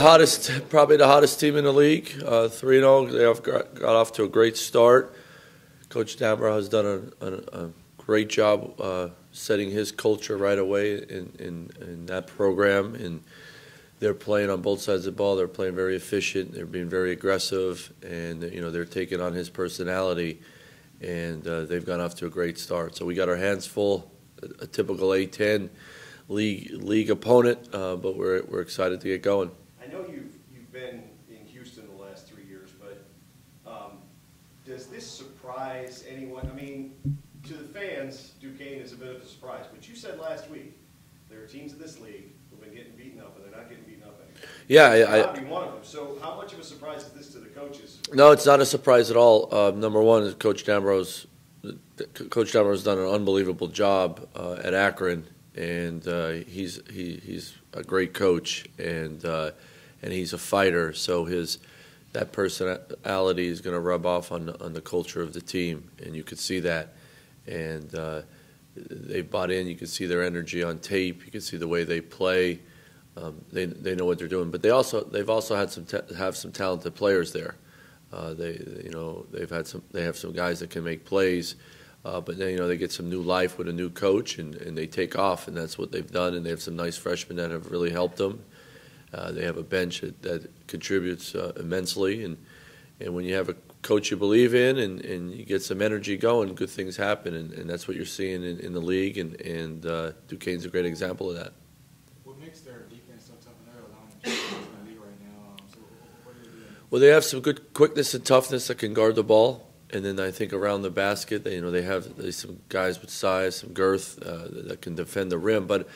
Probably the hottest team in the league. 3-0. They got off to a great start. Coach Damber has done a great job setting his culture right away in that program. And they're playing on both sides of the ball. They're playing very efficient. They're being very aggressive, and they're taking on his personality. And they've gone off to a great start. So we got our hands full. A typical A10 league opponent, but we're excited to get going. I know you've been in Houston the last 3 years, but does this surprise anyone? I mean, to the fans, Duquesne is a bit of a surprise. But you said last week there are teams in this league who've been getting beaten up, and they're not getting beaten up anymore. Yeah, I'll be one of them. So how much of a surprise is this to the coaches? No, it's not a surprise at all. Number one is Coach Dambrow's done an unbelievable job at Akron, and he's a great coach, and he's a fighter. So that personality is going to rub off on the culture of the team, and you could see that. And they bought in. You can see their energy on tape. You can see the way they play. They know what they're doing, but they've also had some talented players there. They have some guys that can make plays, but then they get some new life with a new coach, and they take off, and that's what they've done. And they have some nice freshmen that have really helped them. They have a bench that contributes immensely, and when you have a coach you believe in and you get some energy going, good things happen, and that's what you're seeing in the league, and Duquesne's a great example of that. What makes their defense so tough, and they're allowing them to in the league right now? So what are they doing? Well, they have some good quickness and toughness that can guard the ball, and then I think around the basket, they have some guys with size, some girth that can defend the rim, but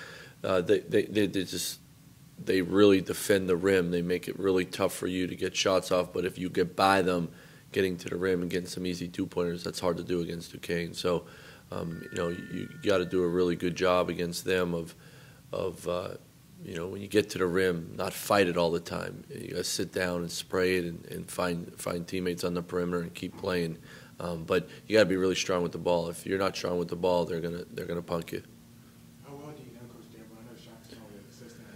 they really defend the rim. They make it really tough for you to get shots off, but if you get by them, getting to the rim and getting some easy two-pointers, that's hard to do against Duquesne. So, you got to do a really good job against them of when you get to the rim, not fight it all the time. You got to sit down and spray it and find teammates on the perimeter and keep playing. But you got to be really strong with the ball. If you're not strong with the ball, they're gonna punk you. How well do you know Coach Damber? I know Shaka's only an assistant.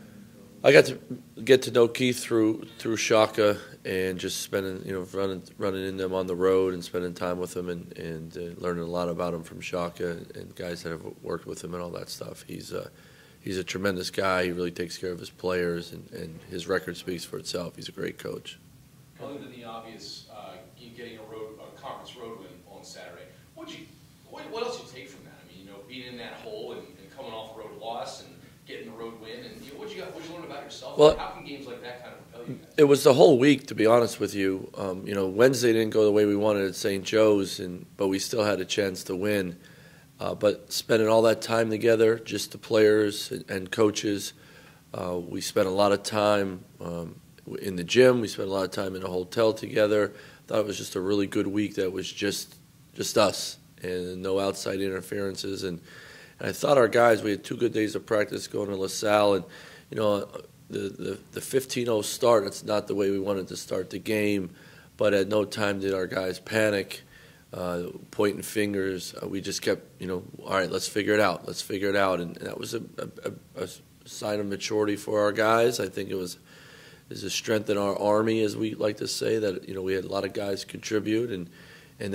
I got to get to know Keith through Shaka and just spending, running in them on the road and spending time with them and learning a lot about him from Shaka and guys that have worked with him and all that stuff. He's a tremendous guy. He really takes care of his players, and his record speaks for itself. He's a great coach. Other than the obvious, getting a conference road win on Saturday, what else did you take from that? I mean, being in that hole and coming off a road loss and getting the road win, and what'd you learn about yourself? Well, how can games like that kind of propel you guys? It was the whole week, to be honest with you. Wednesday didn't go the way we wanted at St. Joe's, but we still had a chance to win. But spending all that time together, just the players and coaches, we spent a lot of time in the gym. We spent a lot of time in a hotel together. I thought it was just a really good week that was just us and no outside interferences. And I thought our guys, we had 2 good days of practice going to LaSalle, and the 15-0 start, that's not the way we wanted to start the game, but at no time did our guys panic, pointing fingers. We just kept, all right, let's figure it out, and that was a sign of maturity for our guys. I think it's a strength in our army, as we like to say, that we had a lot of guys contribute, and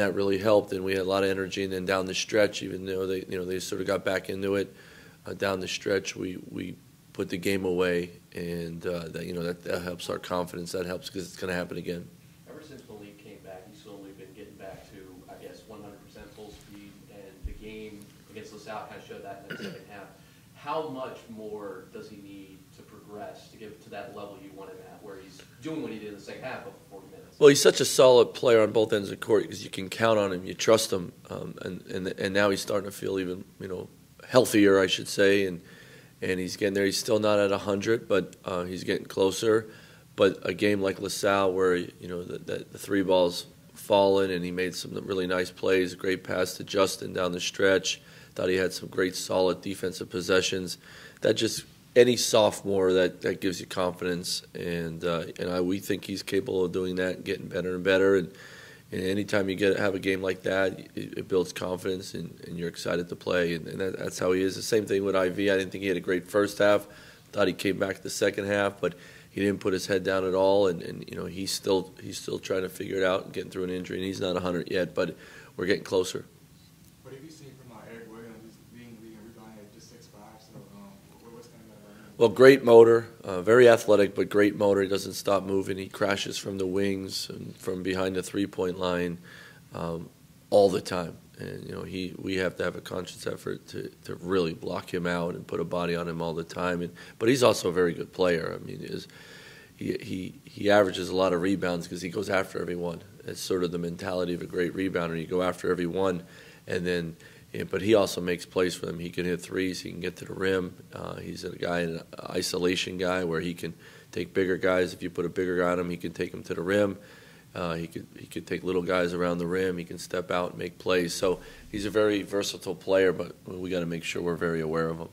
that really helped, and we had a lot of energy. And then down the stretch, even though they sort of got back into it, down the stretch we put the game away, and that helps our confidence. That helps because it's going to happen again. Ever since the league came back, you've slowly been getting back to, I guess, 100% full speed, and the game against LaSalle kind of showed that in the second half. How much more does he need to progress to get to that level you want him at, where he's doing what he did in the second half of 40 minutes? Well, he's such a solid player on both ends of the court because you can count on him, you trust him, and now he's starting to feel even healthier, I should say, and he's getting there. He's still not at 100, but he's getting closer. But a game like LaSalle, where the 3 balls fallen, and he made some really nice plays, a great pass to Justin down the stretch. Thought he had some great, solid defensive possessions. That just any sophomore that gives you confidence, and we think he's capable of doing that, and getting better and better. And anytime you have a game like that, it builds confidence, and you're excited to play. And that's how he is. The same thing with IV. I didn't think he had a great first half. Thought he came back the second half, but he didn't put his head down at all, and you know he's still trying to figure it out and getting through an injury, and he's not 100 yet, but we're getting closer. What have you seen from Eric Williams? He's being leading rebounding at just 6'5", so what's standing out about him? Well, great motor, very athletic, but great motor. He doesn't stop moving. He crashes from the wings and from behind the three-point line all the time. And you know, we have to have a conscious effort to really block him out and put a body on him all the time. But he's also a very good player. I mean, he averages a lot of rebounds because he goes after everyone. It's sort of the mentality of a great rebounder. You go after everyone, and then. But he also makes plays for them. He can hit threes. He can get to the rim. He's a guy, an isolation guy, where he can take bigger guys. If you put a bigger guy on him, he can take them to the rim. He could take little guys around the rim. He can step out and make plays. So he's a very versatile player, but we got to make sure we're very aware of him.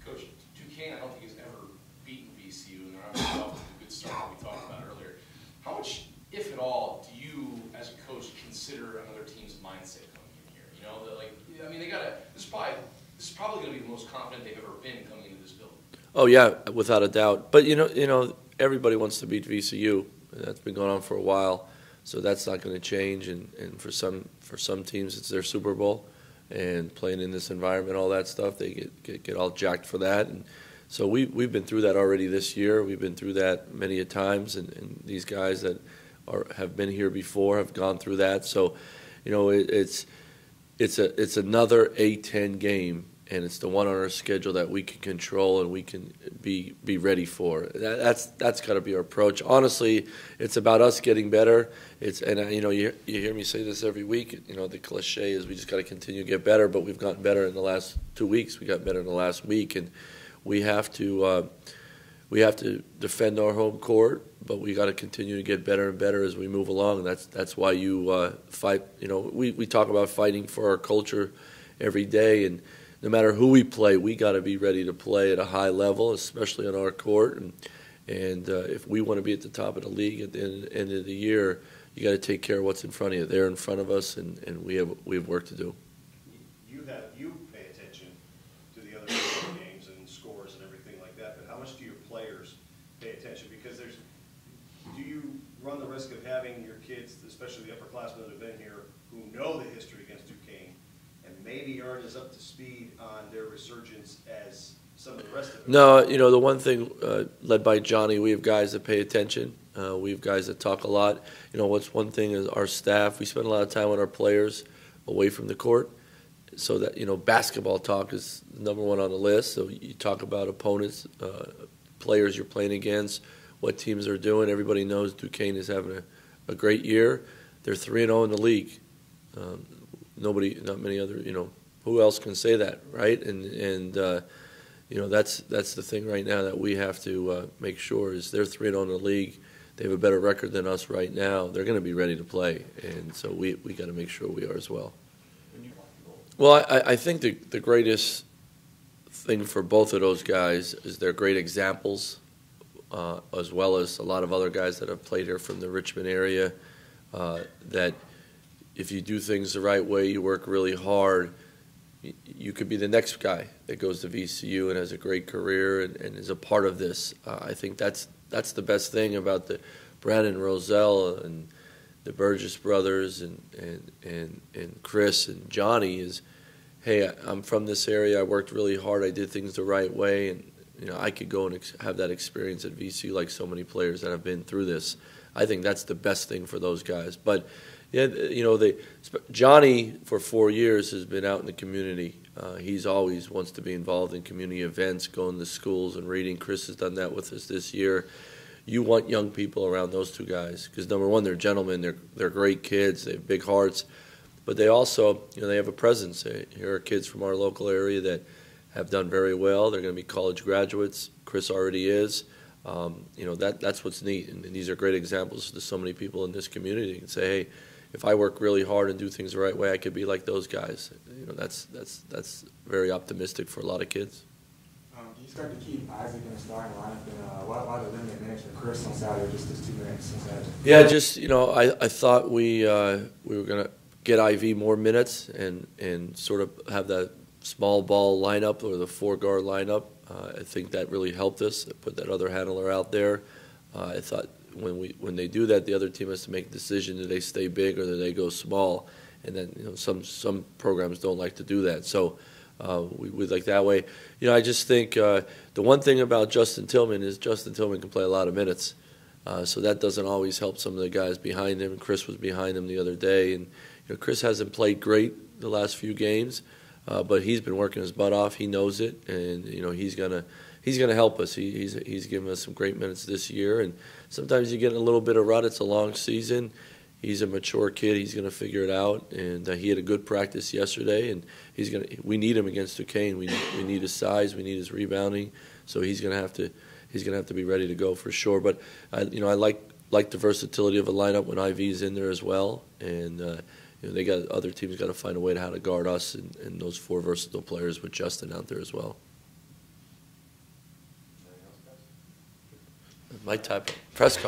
Coach, Duquesne, I don't think has ever beaten VCU, and they're obviously off to a good start that we talked about earlier. How much, if at all, do you, as a coach, consider another team's mindset coming in here? You know, like, I mean, they got to. This is probably going to be the most confident they've ever been coming into this building. Oh yeah, without a doubt. But you know, everybody wants to beat VCU. That's been going on for a while, so that's not going to change. And for some teams, it's their Super Bowl, and playing in this environment, all that stuff, they get all jacked for that. And so we've been through that already this year. We've been through that many a times, and these guys that have been here before have gone through that. So, you know, it's another A-10 game, and it's the one on our schedule that we can control and we can be ready for. That's got to be our approach. Honestly, it's about us getting better. You know, you hear me say this every week. You know, the cliche is we just got to continue to get better. But we've gotten better in the last 2 weeks. We got better in the last week, and we have to defend our home court. But we got to continue to get better and better as we move along. That's why you fight. You know, we talk about fighting for our culture every day, and no matter who we play, we got to be ready to play at a high level, especially on our court. And if we want to be at the top of the league at the end of the year, you got to take care of what's in front of you. They're in front of us, and we have work to do. You pay attention to the other games and scores and everything like that, but how much do your players pay attention? Because do you run the risk of having your kids, especially the upperclassmen that have been here, who know the history against Duquesne, and maybe aren't as up to speed on their resurgence as some of the rest of them? No, you know, the one thing led by Johnny, we have guys that pay attention. We have guys that talk a lot. You know, what's one thing is our staff, we spend a lot of time with our players away from the court, so that, you know, basketball talk is number one on the list. So you talk about opponents, players you're playing against, what teams are doing. Everybody knows Duquesne is having a great year. They're 3-0 in the league. Not many other, you know, who else can say that, right? And you know, that's the thing right now that we have to make sure is they're 3-0 in the league. They have a better record than us right now. They're going to be ready to play, and so we got to make sure we are as well. Well, I think the greatest thing for both of those guys is they're great examples, as well as a lot of other guys that have played here from the Richmond area, that if you do things the right way, you work really hard, you could be the next guy that goes to VCU and has a great career and is a part of this. I think that's the best thing about the Brandon Roselle and the Burgess brothers and Chris and Johnny is, hey, I'm from this area. I worked really hard. I did things the right way, and you know I could go and have that experience at VCU like so many players that have been through this. I think that's the best thing for those guys. But yeah, you know, Johnny for 4 years has been out in the community. He's always wants to be involved in community events, going to schools and reading. Chris has done that with us this year. You want young people around those two guys because number one, they're gentlemen. They're great kids. They have big hearts, but they also, you know, they have a presence. Here are kids from our local area that have done very well. They're going to be college graduates. Chris already is. You know, that's what's neat, and these are great examples to so many people in this community. You can say, hey, if I work really hard and do things the right way, I could be like those guys. You know, that's very optimistic for a lot of kids. Do you start to keep Isaac in the starting lineup, and why the limited minutes for Chris on Saturday, just 2 minutes on Saturday? Yeah, just, you know, I thought we were going to get IV more minutes and sort of have that small ball lineup or the 4-guard lineup. I think that really helped us, put that other handler out there. I thought when they do that, the other team has to make a decision: do they stay big or do they go small? And then some programs don't like to do that. So we like that way. I just think the one thing about Justin Tillman is Justin Tillman can play a lot of minutes. So that doesn't always help some of the guys behind him. Chris was behind him the other day, and Chris hasn't played great the last few games, but he's been working his butt off. He knows it, and he's gonna help us. He's given us some great minutes this year, and sometimes you get in a little bit of rut. It's a long season. He's a mature kid. He's going to figure it out, and he had a good practice yesterday. And we need him against Duquesne. We need his size. We need his rebounding. So he's going to have to be ready to go for sure. But I like the versatility of a lineup when IV's in there as well. And other teams got to find a way to how to guard us and those four versatile players with Justin out there as well. My type of press conference.